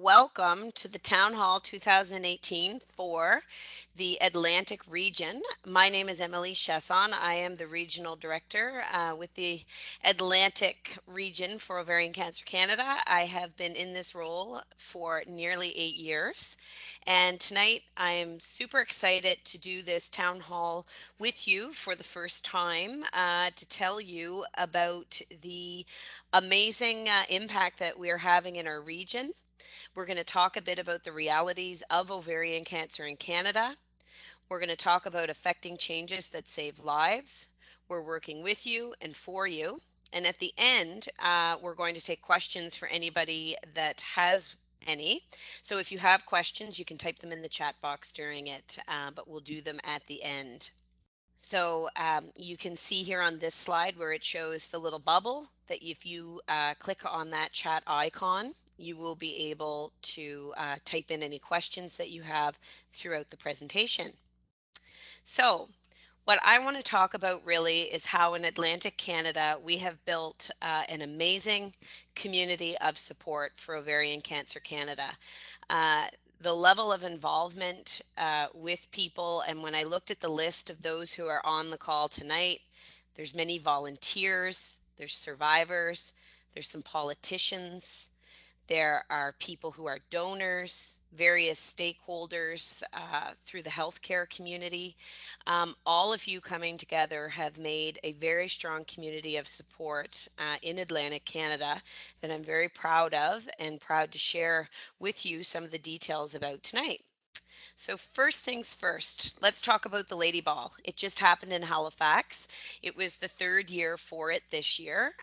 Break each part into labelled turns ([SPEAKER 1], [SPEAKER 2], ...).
[SPEAKER 1] welcome to the Town Hall 2018 for the Atlantic region. My name is Emilie Chiasson. I am the Regional Director with the Atlantic region for Ovarian Cancer Canada. I have been in this role for nearly 8 years. And tonight I am super excited to do this town hall with you for the first time to tell you about the amazing impact that we're having in our region. We're going to talk a bit about the realities of ovarian cancer in Canada. We're going to talk about affecting changes that save lives. We're working with you and for you. And at the end, we're going to take questions for anybody that has any. So if you have questions, you can type them in the chat box during it, but we'll do them at the end. So you can see here on this slide where it shows the little bubble that if you click on that chat icon, you will be able to type in any questions that you have throughout the presentation. So what I want to talk about really is how in Atlantic Canada we have built an amazing community of support for Ovarian Cancer Canada. The level of involvement with people, and when I looked at the list of those who are on the call tonight, there's many volunteers, there's survivors, there's some politicians, there are people who are donors, various stakeholders through the healthcare community. All of you coming together have made a very strong community of support in Atlantic Canada that I'm very proud of and proud to share with you some of the details about tonight. So first things first, let's talk about the Lady Ball. It just happened in Halifax. It was the third year for it this year,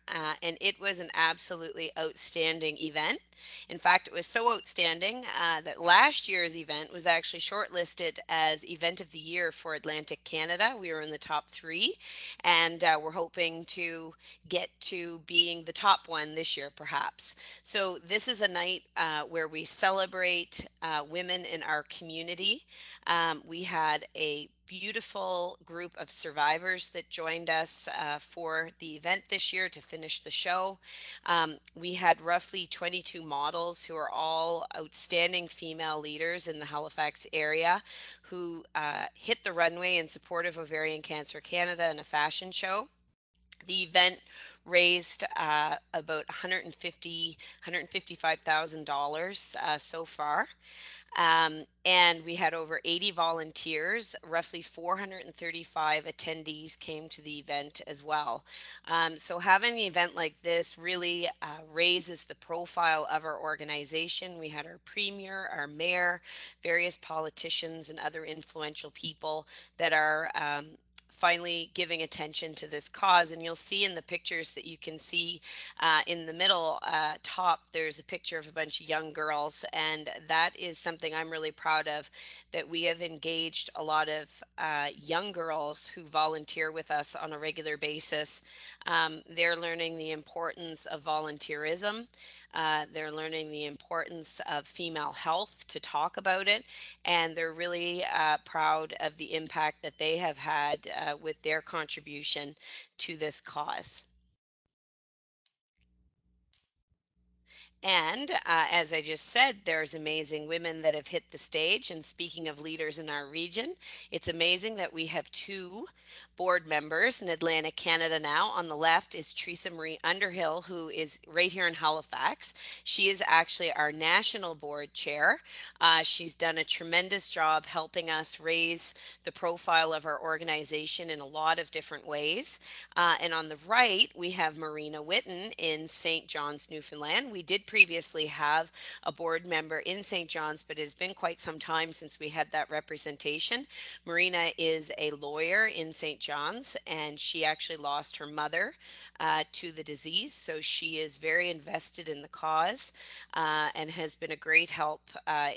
[SPEAKER 1] and it was an absolutely outstanding event. In fact, it was so outstanding that last year's event was actually shortlisted as Event of the Year for Atlantic Canada. We were in the top 3, and we're hoping to get to being the top one this year, perhaps. So this is a night where we celebrate women in our community. We had a beautiful group of survivors that joined us for the event this year to finish the show. We had roughly 22 models who are all outstanding female leaders in the Halifax area who hit the runway in support of Ovarian Cancer Canada in a fashion show. The event raised about $155,000 so far. And we had over 80 volunteers, roughly 435 attendees came to the event as well. So having an event like this really raises the profile of our organization. We had our premier, our mayor, various politicians and other influential people that are finally giving attention to this cause. And you'll see in the pictures that you can see in the middle top, there's a picture of a bunch of young girls. And that is something I'm really proud of, that we have engaged a lot of young girls who volunteer with us on a regular basis. They're learning the importance of volunteerism. They're learning the importance of female health to talk about it, and they're really proud of the impact that they have had with their contribution to this cause. And as I just said, there's amazing women that have hit the stage. And speaking of leaders in our region, it's amazing that we have 2 board members in Atlantic Canada now. On the left is Teresa Marie Underhill, who is right here in Halifax. She is actually our national board chair. She's done a tremendous job helping us raise the profile of our organization in a lot of different ways. And on the right, we have Marina Witten in St. John's, Newfoundland. We did previously have a board member in St. John's, but it has been quite some time since we had that representation. Marina is a lawyer in St. John's, and she actually lost her mother to the disease, so she is very invested in the cause and has been a great help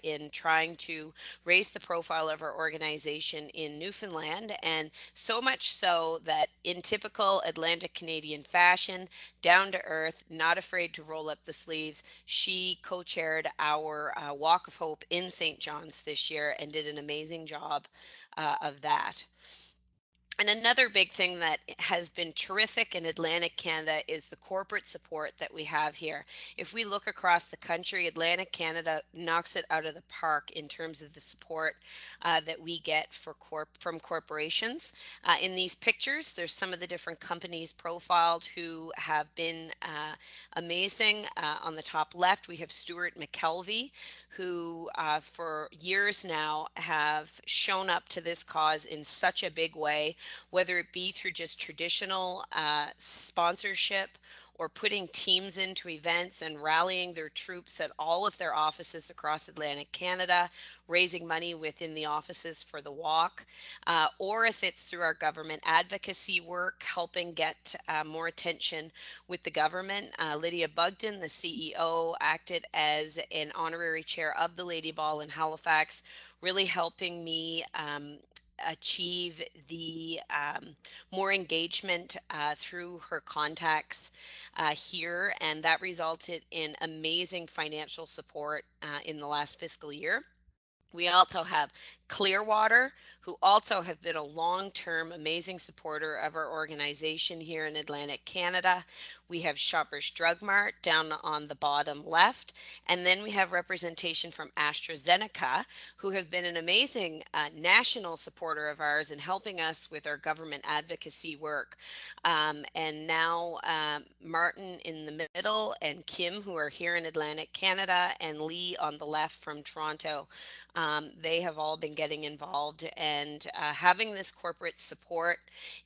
[SPEAKER 1] in trying to raise the profile of our organization in Newfoundland, and so much so that in typical Atlantic Canadian fashion, down to earth, not afraid to roll up the sleeves, she co-chaired our Walk of Hope in St. John's this year and did an amazing job of that. And another big thing that has been terrific in Atlantic Canada is the corporate support that we have here. If we look across the country, Atlantic Canada knocks it out of the park in terms of the support that we get from corporations. In these pictures, there's some of the different companies profiled who have been amazing. On the top left, we have Stuart McKelvey, who for years now have shown up to this cause in such a big way, whether it be through just traditional sponsorship or putting teams into events and rallying their troops at all of their offices across Atlantic Canada, raising money within the offices for the walk, or if it's through our government advocacy work, helping get more attention with the government. Lydia Bugden, the CEO, acted as an honorary chair of the Lady Ball in Halifax, really helping me achieve the more engagement through her contacts here, and that resulted in amazing financial support in the last fiscal year. We also have Clearwater, who also have been a long-term amazing supporter of our organization here in Atlantic Canada. We have Shoppers Drug Mart down on the bottom left. And then we have representation from AstraZeneca, who have been an amazing national supporter of ours in helping us with our government advocacy work. And now Martin in the middle and Kim, who are here in Atlantic Canada, and Lee on the left from Toronto. They have all been getting involved, and having this corporate support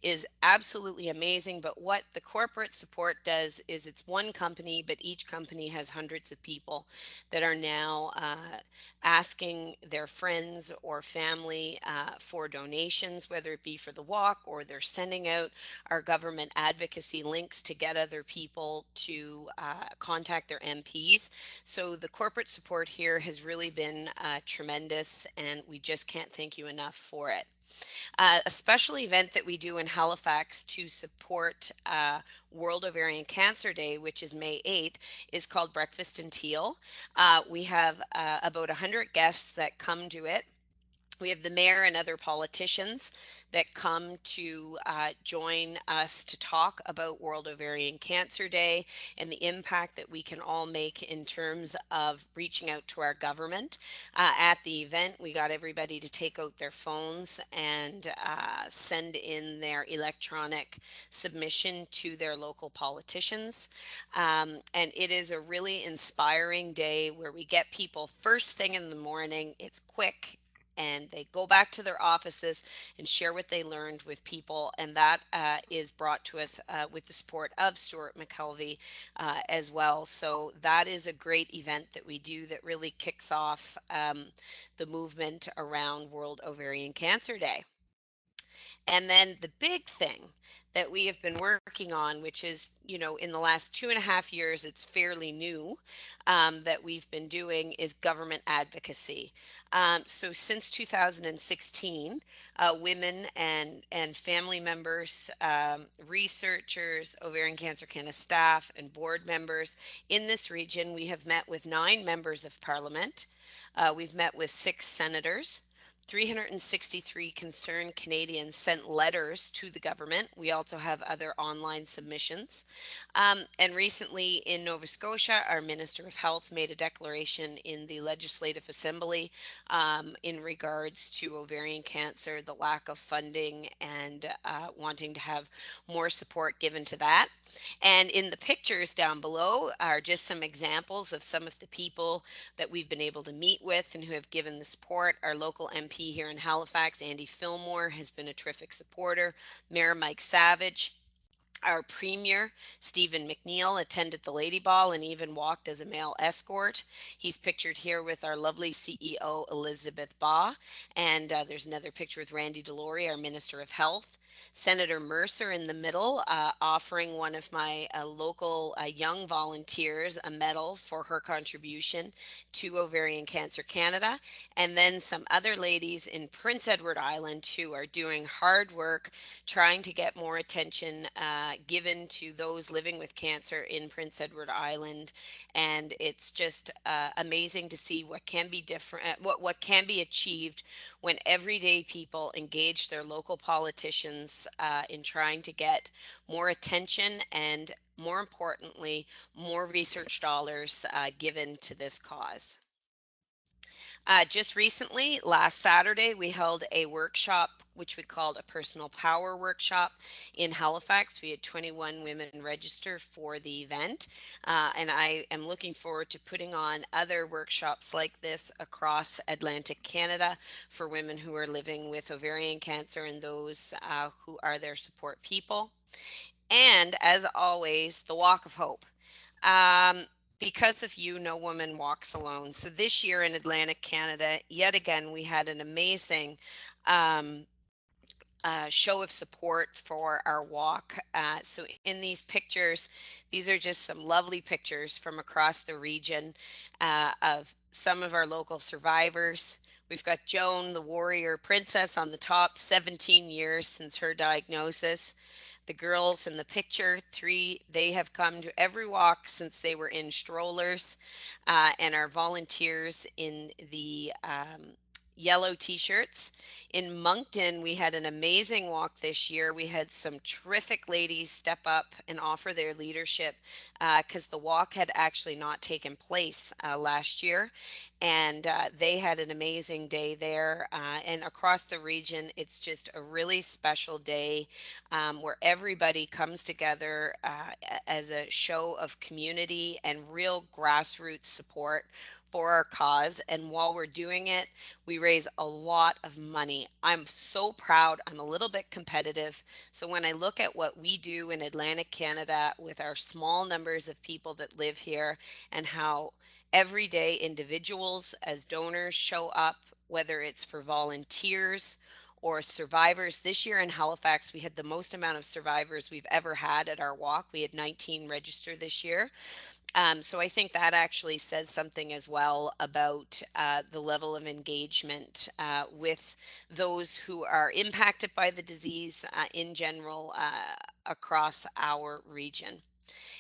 [SPEAKER 1] is absolutely amazing. But what the corporate support does is it's one company, but each company has hundreds of people that are now asking their friends or family for donations, whether it be for the walk, or they're sending out our government advocacy links to get other people to contact their MPs. So the corporate support here has really been tremendous, and we just can't thank you enough for it. A special event that we do in Halifax to support World Ovarian Cancer Day, which is May 8th, is called Breakfast and Teal. We have about 100 guests that come to it. We have the mayor and other politicians that come to join us to talk about World Ovarian Cancer Day and the impact that we can all make in terms of reaching out to our government. At the event, we got everybody to take out their phones and send in their electronic submission to their local politicians. And it is a really inspiring day where we get people first thing in the morning. It's quick, and they go back to their offices and share what they learned with people. And that is brought to us with the support of Stuart McKelvey as well. So that is a great event that we do that really kicks off the movement around World Ovarian Cancer Day. And then the big thing that we have been working on, which is, in the last 2.5 years, it's fairly new, that we've been doing, is government advocacy. So since 2016, women and family members, researchers, Ovarian Cancer Canada staff, and board members in this region, we have met with 9 members of parliament. We've met with 6 senators. 363 concerned Canadians sent letters to the government. We also have other online submissions. And recently in Nova Scotia, our Minister of Health made a declaration in the Legislative Assembly in regards to ovarian cancer, the lack of funding, and wanting to have more support given to that. And in the pictures down below are just some examples of some of the people that we've been able to meet with and who have given the support. Our local MP here in Halifax, Andy Fillmore, has been a terrific supporter. Mayor Mike Savage. Our Premier, Stephen McNeil, attended the Lady Ball and even walked as a male escort. He's pictured here with our lovely CEO, Elisabeth Baugh. And there's another picture with Randy Delory, our Minister of Health. Senator Mercer in the middle, offering one of my local young volunteers a medal for her contribution to Ovarian Cancer Canada. And then some other ladies in Prince Edward Island who are doing hard work trying to get more attention given to those living with cancer in Prince Edward Island. and it's just amazing to see what can be different, what can be achieved when everyday people engage their local politicians in trying to get more attention and, more importantly, more research dollars given to this cause. Just recently, last Saturday, we held a workshop, which we called a personal power workshop in Halifax. We had 21 women register for the event, and I am looking forward to putting on other workshops like this across Atlantic Canada for women who are living with ovarian cancer and those who are their support people. And as always, the Walk of Hope. Um, because of you, no woman walks alone. So this year in Atlantic Canada, yet again, we had an amazing um, show of support for our walk. So in these pictures, these are just some lovely pictures from across the region of some of our local survivors. We've got Joan, the warrior princess, on the top, 17 years since her diagnosis. The girls in the picture, three, they have come to every walk since they were in strollers, and are volunteers in the yellow t-shirts. In Moncton, we had an amazing walk this year. We had some terrific ladies step up and offer their leadership because the walk had actually not taken place last year. And they had an amazing day there. And across the region, it's just a really special day where everybody comes together as a show of community and real grassroots support for our cause. And while we're doing it, we raise a lot of money. I'm so proud. I'm a little bit competitive. So when I look at what we do in Atlantic Canada with our small numbers of people that live here and how everyday individuals as donors show up, whether it's for volunteers or survivors. This year in Halifax, we had the most amount of survivors we've ever had at our walk. We had 19 register this year. So I think that actually says something as well about the level of engagement with those who are impacted by the disease in general across our region.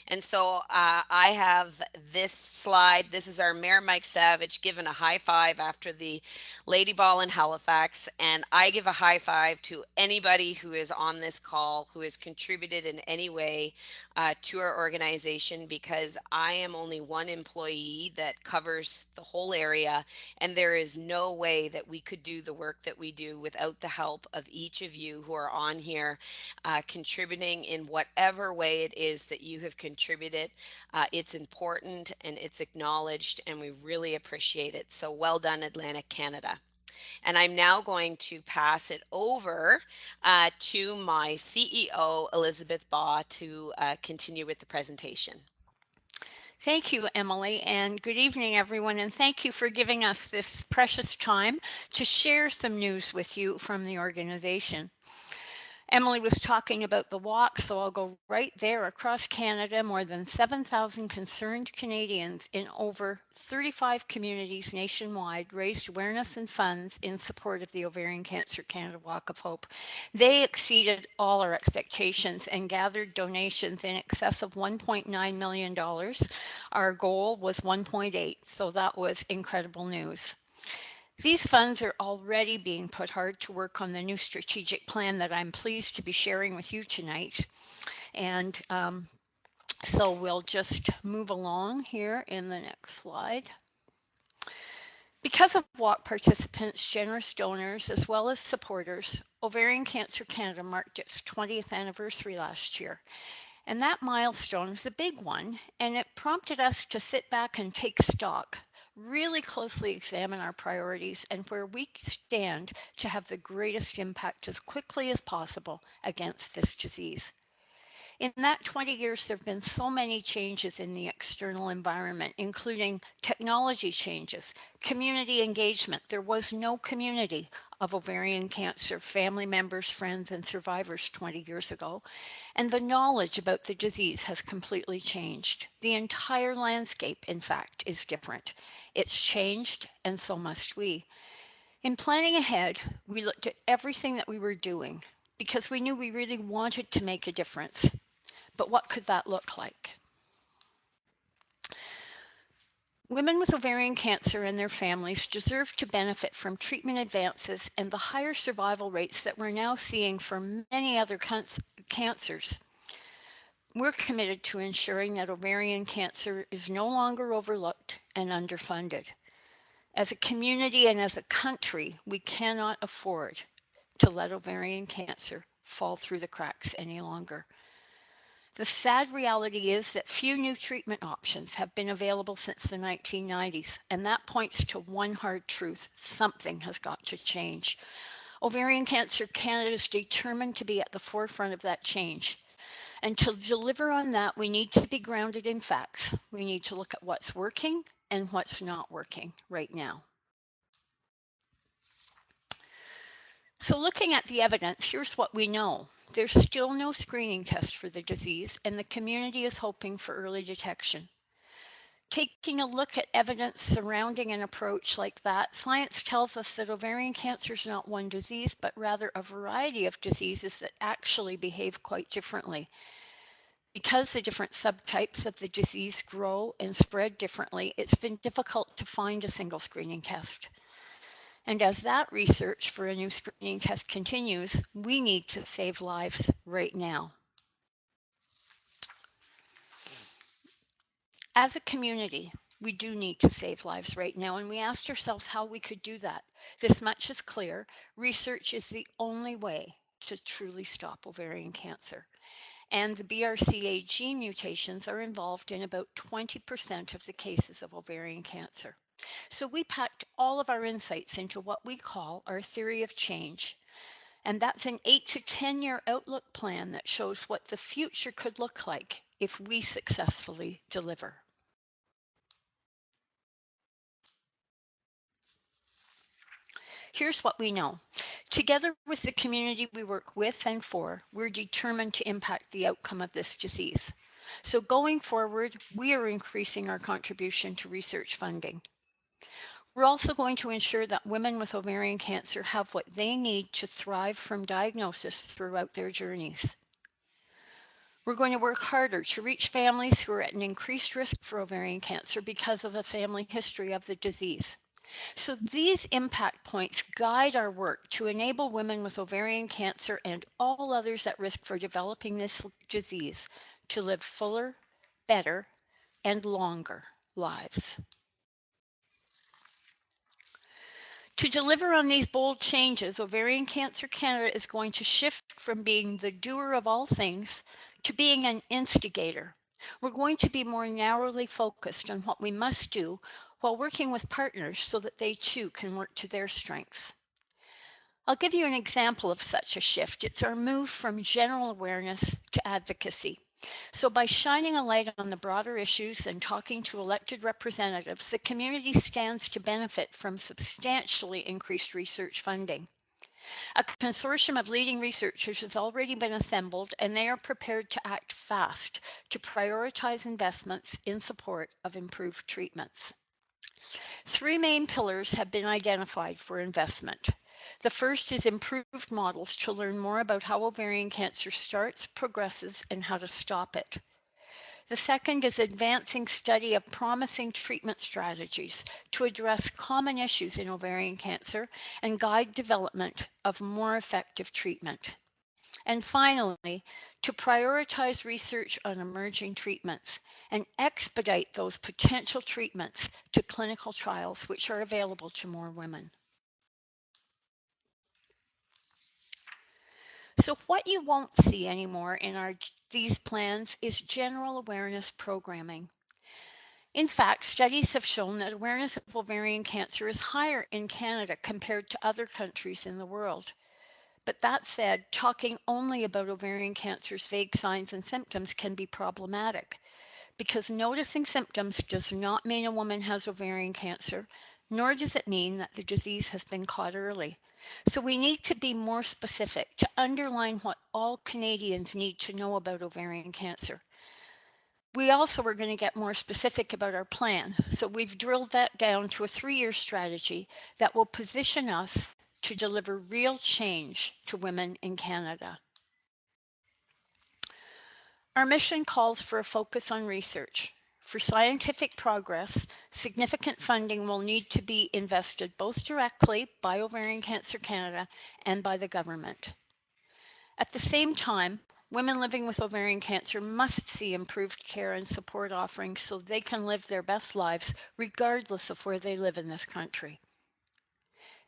[SPEAKER 1] And so I have this slide. This is our Mayor Mike Savage giving a high five after the Lady Ball in Halifax. And I give a high five to anybody who is on this call who has contributed in any way to our organization, because I am only one employee that covers the whole area. And there is no way that we could do the work that we do without the help of each of you who are on here contributing in whatever way it is that you have contributed. It's important and it's acknowledged, and we really appreciate it. So well done, Atlantic Canada. And I'm now going to pass it over to my CEO, Elisabeth Baugh, to continue with the presentation.
[SPEAKER 2] Thank you, Emily, and good evening, everyone, and thank you for giving us this precious time to share some news with you from the organization. Emily was talking about the walk, so I'll go right there. Across Canada, more than 7,000 concerned Canadians in over 35 communities nationwide raised awareness and funds in support of the Ovarian Cancer Canada Walk of Hope. They exceeded all our expectations and gathered donations in excess of $1.9 million. Our goal was 1.8, so that was incredible news. These funds are already being put hard to work on the new strategic plan that I'm pleased to be sharing with you tonight. And so we'll just move along here in the next slide. Because of walk participants, generous donors, as well as supporters, Ovarian Cancer Canada marked its 20th anniversary last year. And that milestone was a big one, and it prompted us to sit back and take stock, really closely examine our priorities and where we stand to have the greatest impact as quickly as possible against this disease. In that 20 years, there have been so many changes in the external environment, including technology changes, community engagement. There was no community of ovarian cancer family members, friends, and survivors 20 years ago. And the knowledge about the disease has completely changed. The entire landscape, in fact, is different. It's changed, and so must we. In planning ahead, we looked at everything that we were doing because we knew we really wanted to make a difference. But what could that look like? Women with ovarian cancer and their families deserve to benefit from treatment advances and the higher survival rates that we're now seeing for many other cancers. We're committed to ensuring that ovarian cancer is no longer overlooked and underfunded. As a community and as a country, we cannot afford to let ovarian cancer fall through the cracks any longer. The sad reality is that few new treatment options have been available since the 1990s, and that points to one hard truth: something has got to change. Ovarian Cancer Canada is determined to be at the forefront of that change. And to deliver on that, we need to be grounded in facts. We need to look at what's working and what's not working right now. So looking at the evidence, here's what we know. There's still no screening test for the disease, and the community is hoping for early detection. Taking a look at evidence surrounding an approach like that, science tells us that ovarian cancer is not one disease, but rather a variety of diseases that actually behave quite differently. Because the different subtypes of the disease grow and spread differently, it's been difficult to find a single screening test. And as that research for a new screening test continues, we need to save lives right now. As a community, we do need to save lives right now, and we asked ourselves how we could do that. This much is clear: research is the only way to truly stop ovarian cancer. And the BRCA gene mutations are involved in about 20% of the cases of ovarian cancer. So we packed all of our insights into what we call our theory of change. And that's an 8 to 10 year outlook plan that shows what the future could look like if we successfully deliver. Here's what we know. Together with the community we work with and for, we're determined to impact the outcome of this disease. So going forward, we are increasing our contribution to research funding. We're also going to ensure that women with ovarian cancer have what they need to thrive from diagnosis throughout their journeys. We're going to work harder to reach families who are at an increased risk for ovarian cancer because of a family history of the disease. So these impact points guide our work to enable women with ovarian cancer and all others at risk for developing this disease to live fuller, better, and longer lives. To deliver on these bold changes, Ovarian Cancer Canada is going to shift from being the doer of all things to being an instigator. We're going to be more narrowly focused on what we must do while working with partners so that they too can work to their strengths. I'll give you an example of such a shift. It's our move from general awareness to advocacy. So by shining a light on the broader issues and talking to elected representatives, the community stands to benefit from substantially increased research funding. A consortium of leading researchers has already been assembled, and they are prepared to act fast to prioritize investments in support of improved treatments. Three main pillars have been identified for investment. The first is improved models to learn more about how ovarian cancer starts, progresses, and how to stop it. The second is advancing study of promising treatment strategies to address common issues in ovarian cancer and guide development of more effective treatment. And finally, to prioritize research on emerging treatments and expedite those potential treatments to clinical trials which are available to more women. So what you won't see anymore in these plans is general awareness programming. In fact, studies have shown that awareness of ovarian cancer is higher in Canada compared to other countries in the world. But that said, talking only about ovarian cancer's vague signs and symptoms can be problematic, because noticing symptoms does not mean a woman has ovarian cancer, nor does it mean that the disease has been caught early. So we need to be more specific to underline what all Canadians need to know about ovarian cancer. We also are going to get more specific about our plan. So we've drilled that down to a 3-year strategy that will position us to deliver real change to women in Canada. Our mission calls for a focus on research, For scientific progress, significant funding will need to be invested both directly by Ovarian Cancer Canada and by the government. At the same time, women living with ovarian cancer must see improved care and support offerings so they can live their best lives regardless of where they live in this country.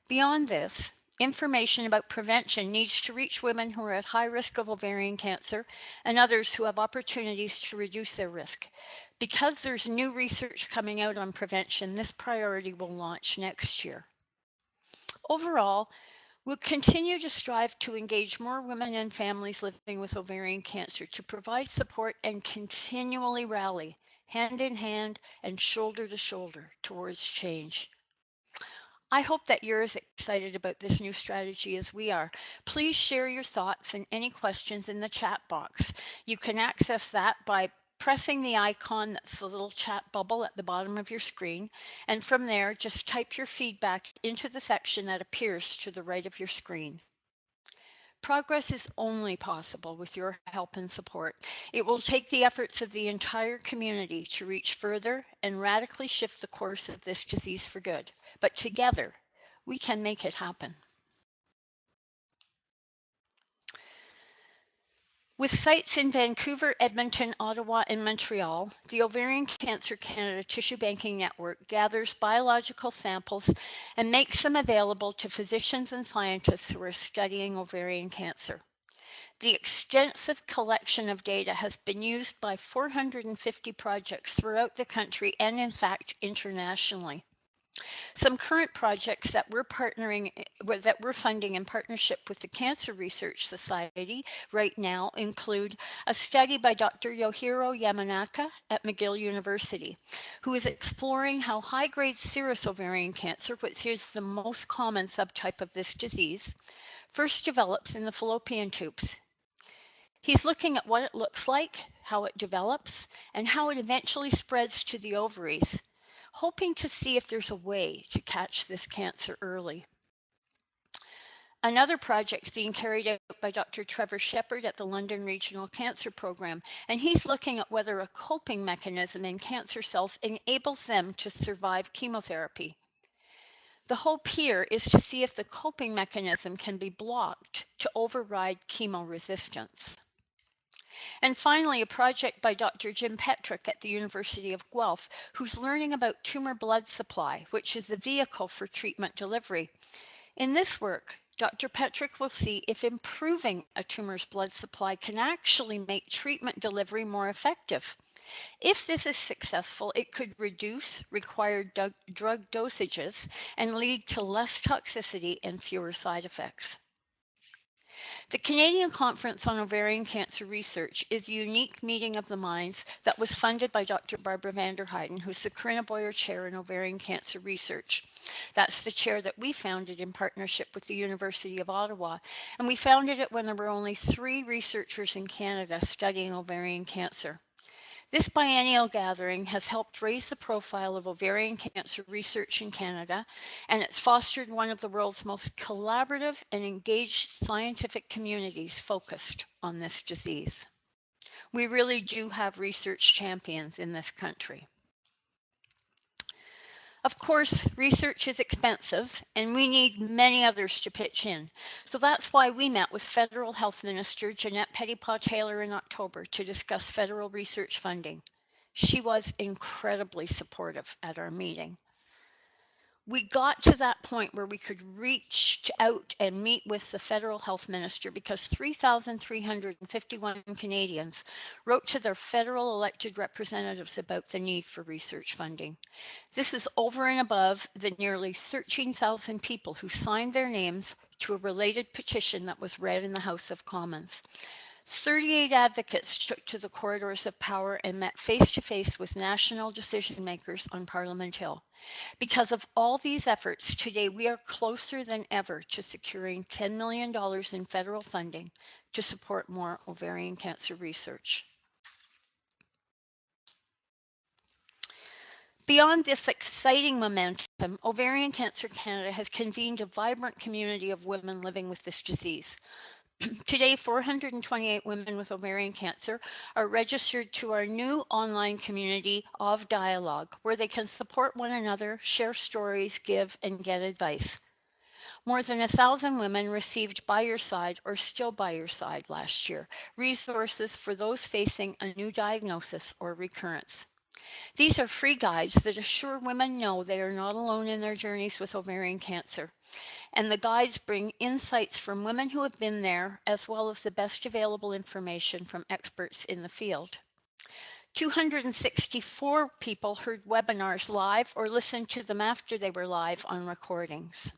[SPEAKER 2] Beyond this, information about prevention needs to reach women who are at high risk of ovarian cancer and others who have opportunities to reduce their risk. Because there's new research coming out on prevention, this priority will launch next year. Overall, we'll continue to strive to engage more women and families living with ovarian cancer to provide support and continually rally hand in hand and shoulder to shoulder towards change. I hope that you're as excited about this new strategy as we are. Please share your thoughts and any questions in the chat box. You can access that by pressing the icon that's the little chat bubble at the bottom of your screen. And from there, just type your feedback into the section that appears to the right of your screen. Progress is only possible with your help and support. It will take the efforts of the entire community to reach further and radically shift the course of this disease for good. But together, we can make it happen. With sites in Vancouver, Edmonton, Ottawa, and Montreal, the Ovarian Cancer Canada Tissue Banking Network gathers biological samples and makes them available to physicians and scientists who are studying ovarian cancer. The extensive collection of data has been used by 450 projects throughout the country and, in fact, internationally. Some current projects that we're funding in partnership with the Cancer Research Society right now include a study by Dr. Yohiro Yamanaka at McGill University, who is exploring how high-grade serous ovarian cancer, which is the most common subtype of this disease, first develops in the fallopian tubes. He's looking at what it looks like, how it develops, and how it eventually spreads to the ovaries, hoping to see if there's a way to catch this cancer early. Another project is being carried out by Dr. Trevor Shepherd at the London Regional Cancer Program, and he's looking at whether a coping mechanism in cancer cells enables them to survive chemotherapy. The hope here is to see if the coping mechanism can be blocked to override chemoresistance. And finally, a project by Dr. Jim Petrick at the University of Guelph, who's learning about tumor blood supply, which is the vehicle for treatment delivery. In this work, Dr. Petrick will see if improving a tumor's blood supply can actually make treatment delivery more effective. If this is successful, it could reduce required drug dosages and lead to less toxicity and fewer side effects. The Canadian Conference on Ovarian Cancer Research is a unique meeting of the minds that was funded by Dr. Barbara Vanderheiden, who's the Corinna Boyer Chair in Ovarian Cancer Research. That's the chair that we founded in partnership with the University of Ottawa, and we founded it when there were only 3 researchers in Canada studying ovarian cancer. This biennial gathering has helped raise the profile of ovarian cancer research in Canada, and it's fostered one of the world's most collaborative and engaged scientific communities focused on this disease. We really do have research champions in this country. Of course, research is expensive, and we need many others to pitch in. So that's why we met with Federal Health Minister Jeanette Petitpas-Taylor in October to discuss federal research funding. She was incredibly supportive at our meeting. We got to that point where we could reach out and meet with the federal health minister because 3,351 Canadians wrote to their federal elected representatives about the need for research funding. This is over and above the nearly 13,000 people who signed their names to a related petition that was read in the House of Commons. 38 advocates took to the corridors of power and met face-to-face with national decision makers on Parliament Hill. Because of all these efforts, today we are closer than ever to securing $10 million in federal funding to support more ovarian cancer research. Beyond this exciting momentum, Ovarian Cancer Canada has convened a vibrant community of women living with this disease. Today, 428 women with ovarian cancer are registered to our new online community of dialogue, where they can support one another, share stories, give, and get advice. More than 1,000 women received By Your Side or Still By Your Side last year, resources for those facing a new diagnosis or recurrence. These are free guides that assure women know they are not alone in their journeys with ovarian cancer. And the guides bring insights from women who have been there, as well as the best available information from experts in the field. 264 people heard webinars live or listened to them after they were live on recordings.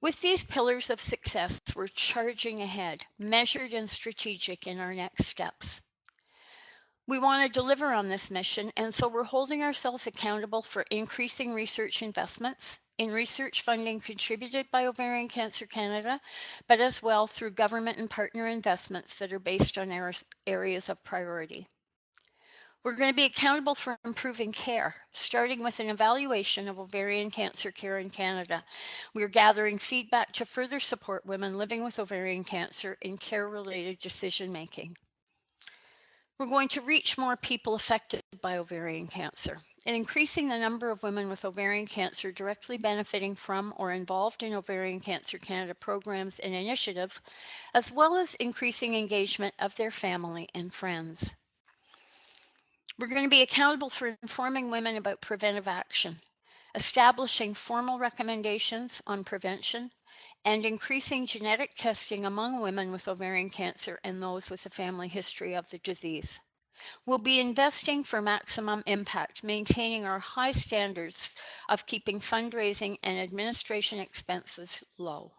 [SPEAKER 2] With these pillars of success, we're charging ahead, measured and strategic in our next steps. We want to deliver on this mission, and so we're holding ourselves accountable for increasing research investments in research funding contributed by Ovarian Cancer Canada, but as well through government and partner investments that are based on areas of priority. We're going to be accountable for improving care, starting with an evaluation of ovarian cancer care in Canada. We're gathering feedback to further support women living with ovarian cancer in care-related decision-making. We're going to reach more people affected by ovarian cancer, and increasing the number of women with ovarian cancer directly benefiting from or involved in Ovarian Cancer Canada programs and initiatives, as well as increasing engagement of their family and friends. We're going to be accountable for informing women about preventive action, establishing formal recommendations on prevention, and increasing genetic testing among women with ovarian cancer and those with a family history of the disease. We'll be investing for maximum impact, maintaining our high standards of keeping fundraising and administration expenses low.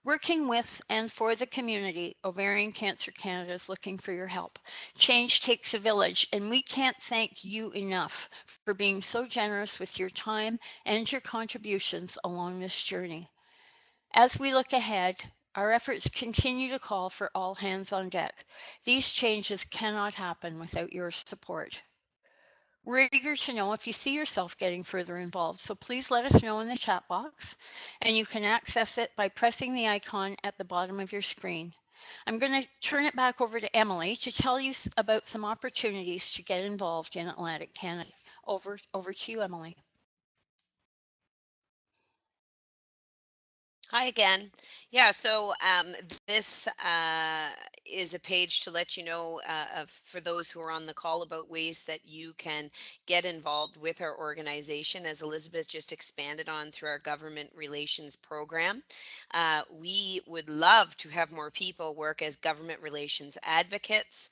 [SPEAKER 2] Working with and for the community, Ovarian Cancer Canada is looking for your help. Change takes a village, and we can't thank you enough for being so generous with your time and your contributions along this journey. As we look ahead, our efforts continue to call for all hands on deck. These changes cannot happen without your support. We're eager to know if you see yourself getting further involved, so please let us know in the chat box, and you can access it by pressing the icon at the bottom of your screen. I'm going to turn it back over to Emily to tell you about some opportunities to get involved in Atlantic Canada. Over to you, Emily.
[SPEAKER 1] Hi again. Yeah, so this is a page to let you know for those who are on the call about ways that you can get involved with our organization, as Elizabeth just expanded on through our government relations program. We would love to have more people work as government relations advocates,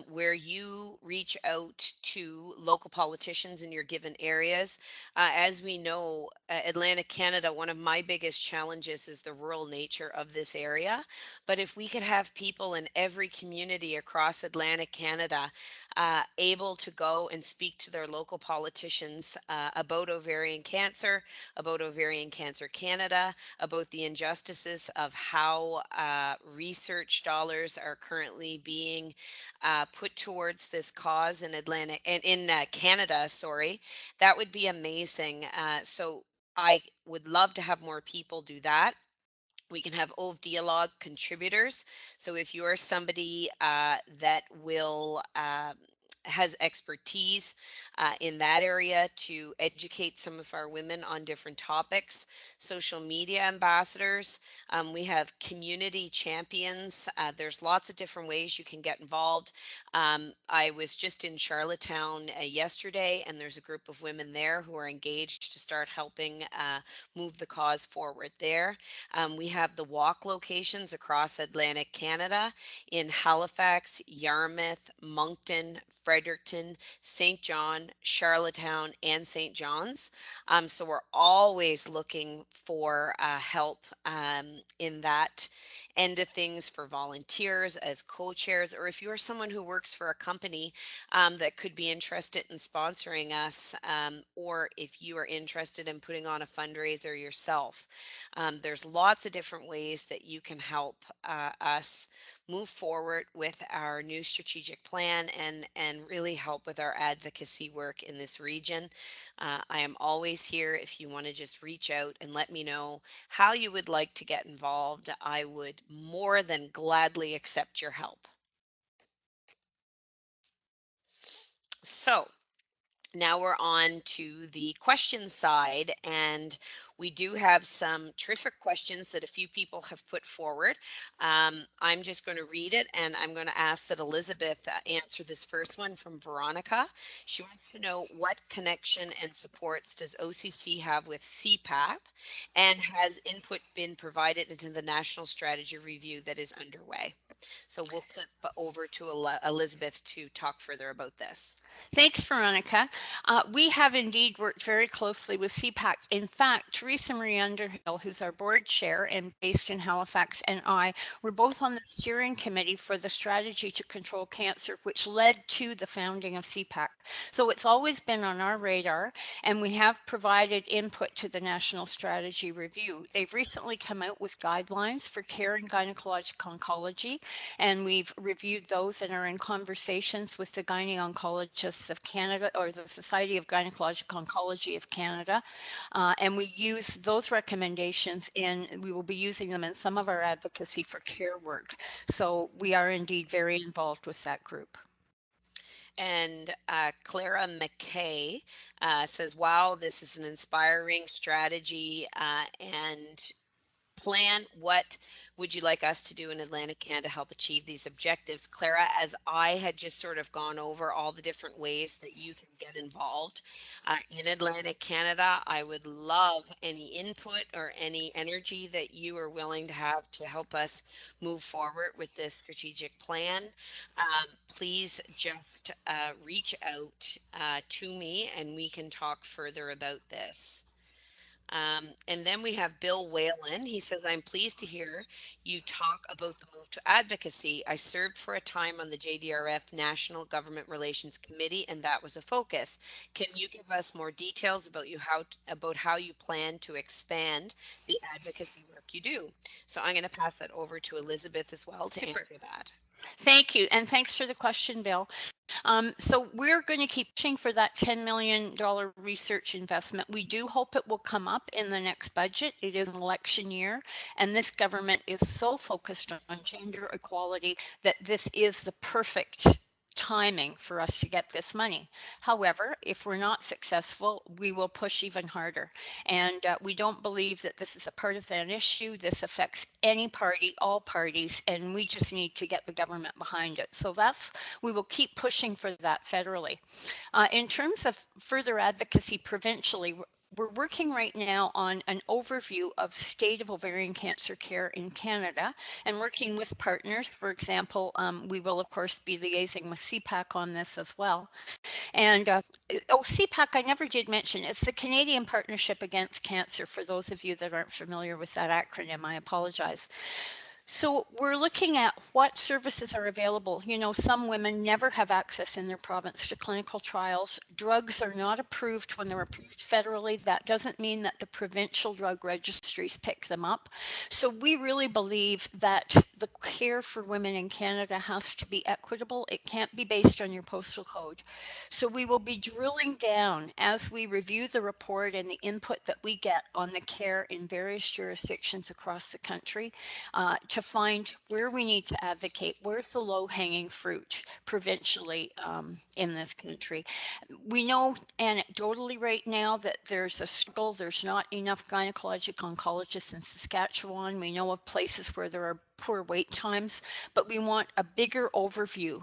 [SPEAKER 1] where you reach out to local politicians in your given areas. As we know, Atlantic Canada, one of my biggest challenges is the rural nature of this area. But if we could have people in every community across Atlantic Canada able to go and speak to their local politicians about ovarian cancer, about Ovarian Cancer Canada, about the injustices of how research dollars are currently being put towards this cause in Atlantic and in Canada, sorry, that would be amazing. So I would love to have more people do that. We can have Ove Dialogue contributors. So if you're somebody that will has expertise in that area to educate some of our women on different topics, social media ambassadors, we have community champions. There's lots of different ways you can get involved. I was just in Charlottetown yesterday, and there's a group of women there who are engaged to start helping move the cause forward there. We have the walk locations across Atlantic Canada in Halifax, Yarmouth, Moncton, Fredericton, St. John, Charlottetown, and St. John's. So we're always looking for help in that end of things for volunteers as co-chairs, or if you're someone who works for a company that could be interested in sponsoring us, or if you are interested in putting on a fundraiser yourself. There's lots of different ways that you can help us move forward with our new strategic plan and really help with our advocacy work in this region. I am always here if you want to just reach out and let me know how you would like to get involved. I would more than gladly accept your help. So, now we're on to the question side, and we do have some terrific questions that a few people have put forward. I'm just going to read it, and I'm going to ask that Elisabeth answer this first one from Veronica. She wants to know, what connection and supports does OCC have with CPAP, and has input been provided into the national strategy review that is underway? So we'll flip over to Elisabeth to talk further about this.
[SPEAKER 2] Thanks, Veronica. We have indeed worked very closely with CPAC. In fact, Teresa Marie Underhill, who's our board chair and based in Halifax, and I were both on the steering committee for the strategy to control cancer, which led to the founding of CPAC. So it's always been on our radar, and we have provided input to the National Strategy Review. They've recently come out with guidelines for care in gynecologic oncology, and we've reviewed those and are in conversations with the Gynae Oncologists of Canada, or the Society of Gynecologic Oncology of Canada, and we use those recommendations we will be using them in some of our advocacy for care work. So we are indeed very involved with that group.
[SPEAKER 1] And Clara McKay says, wow, this is an inspiring strategy and plan. What would you like us to do in Atlantic Canada to help achieve these objectives? Clara, as I had just sort of gone over all the different ways that you can get involved in Atlantic Canada, I would love any input or any energy that you are willing to have to help us move forward with this strategic plan. Please just reach out to me and we can talk further about this. And then we have Bill Whalen. He says, I'm pleased to hear you talk about the move to advocacy. I served for a time on the JDRF National Government Relations Committee, and that was a focus. Can you give us more details about how you plan to expand the advocacy work you do? So I'm going to pass that over to Elisabeth as well to
[SPEAKER 2] Super.
[SPEAKER 1] answer that.
[SPEAKER 2] Thank you, and thanks for the question, Bill. So we're going to keep pushing for that $10 million research investment. We do hope it will come up in the next budget. It is an election year, and this government is so focused on gender equality that this is the perfect timing for us to get this money. However, if we're not successful, we will push even harder. And we don't believe that this is a partisan issue. This affects any party, all parties, and we just need to get the government behind it. So we will keep pushing for that federally. In terms of further advocacy provincially, we're working right now on an overview of state of ovarian cancer care in Canada and working with partners. For example, we will of course be liaising with CPAC on this as well. And CPAC, I never did mention, it's the Canadian Partnership Against Cancer. For those of you that aren't familiar with that acronym, I apologize. So we're looking at what services are available. You know, some women never have access in their province to clinical trials. Drugs are not approved when they're approved federally. That doesn't mean that the provincial drug registries pick them up. So we really believe that the care for women in Canada has to be equitable. It can't be based on your postal code. So we will be drilling down as we review the report and the input that we get on the care in various jurisdictions across the country to find where we need to advocate, where's the low-hanging fruit provincially in this country. We know anecdotally right now that there's a struggle. There's not enough gynecologic oncologists in Saskatchewan. We know of places where there are poor wait times, but we want a bigger overview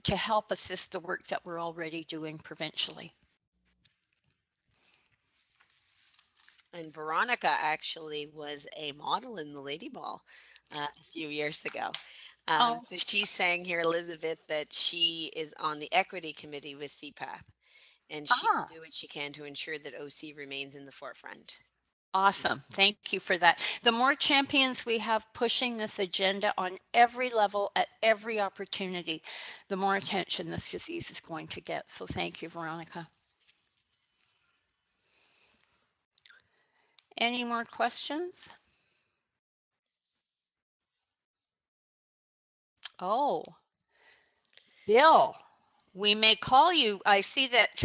[SPEAKER 2] to help assist the work that we're already doing provincially.
[SPEAKER 1] And Veronica actually was a model in the Lady Ball a few years ago. So she's saying here, Elisabeth, that she is on the equity committee with CPAP, and she will do what she can to ensure that OC remains in the forefront.
[SPEAKER 2] Awesome. Thank you for that. The more champions we have pushing this agenda on every level at every opportunity, the more attention this disease is going to get. So thank you, Veronica. Any more questions? Oh, Bill. We may call you. I see that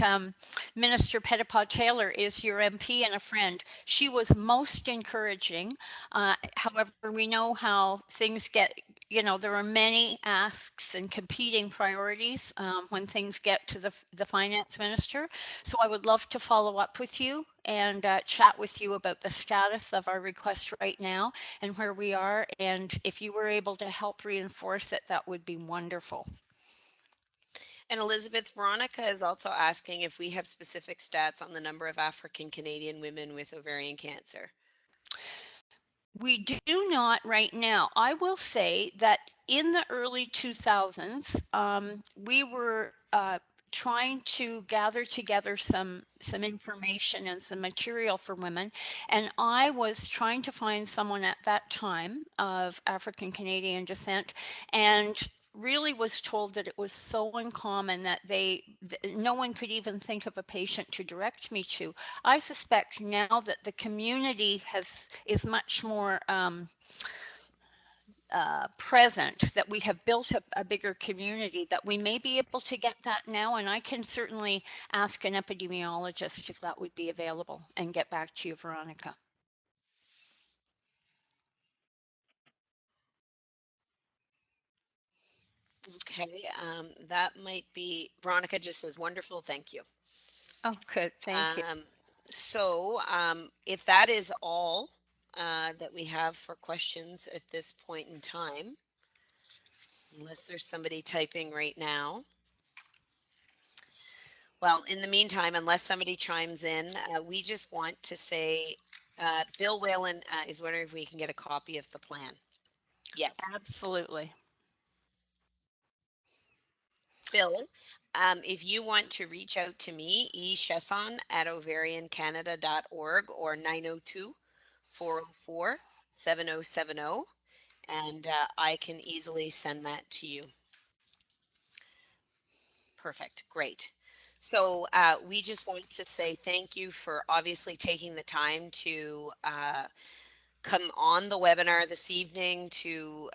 [SPEAKER 2] Minister Pettipaw Taylor is your MP and a friend. She was most encouraging. However, we know how things get, there are many asks and competing priorities when things get to the finance minister. So I would love to follow up with you and chat with you about the status of our request right now and where we are. And if you were able to help reinforce it, that would be wonderful.
[SPEAKER 1] And Elizabeth, Veronica is also asking if we have specific stats on the number of African Canadian women with ovarian cancer.
[SPEAKER 2] We do not right now. I will say that in the early 2000s, we were trying to gather together some information and some material for women, and I was trying to find someone at that time of African Canadian descent, and really was told that it was so uncommon that no one could even think of a patient to direct me to. I suspect now that the community is much more present, that we have built a bigger community, that we may be able to get that now. And I can certainly ask an epidemiologist if that would be available and get back to you, Veronica.
[SPEAKER 1] Okay, that might be, Veronica just says, wonderful, thank you.
[SPEAKER 2] Oh, good. Thank you.
[SPEAKER 1] If that is all that we have for questions at this point in time, unless there's somebody typing right now. Well, in the meantime, unless somebody chimes in, we just want to say, Bill Whalen is wondering if we can get a copy of the plan. Yes.
[SPEAKER 2] Absolutely.
[SPEAKER 1] Bill, if you want to reach out to me, Chiasson at ovariancanada.org or 902-404-7070, and I can easily send that to you. Perfect. Great. So we just want to say thank you for obviously taking the time to come on the webinar this evening to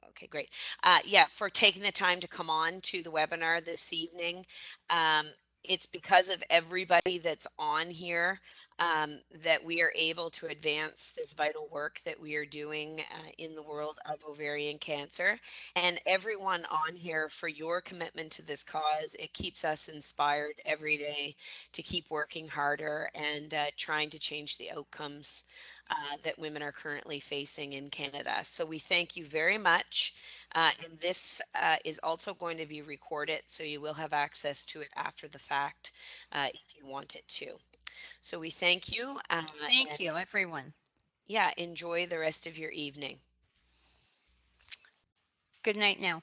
[SPEAKER 1] okay, great. Yeah, for taking the time to come on to the webinar this evening. Um, it's because of everybody that's on here that we are able to advance this vital work that we are doing in the world of ovarian cancer. And everyone on here, for your commitment to this cause, it keeps us inspired every day to keep working harder and trying to change the outcomes that women are currently facing in Canada. So we thank you very much. And this is also going to be recorded, so you will have access to it after the fact if you want it to. So we thank you.
[SPEAKER 2] Thank you, everyone.
[SPEAKER 1] Yeah, enjoy the rest of your evening.
[SPEAKER 2] Good night now.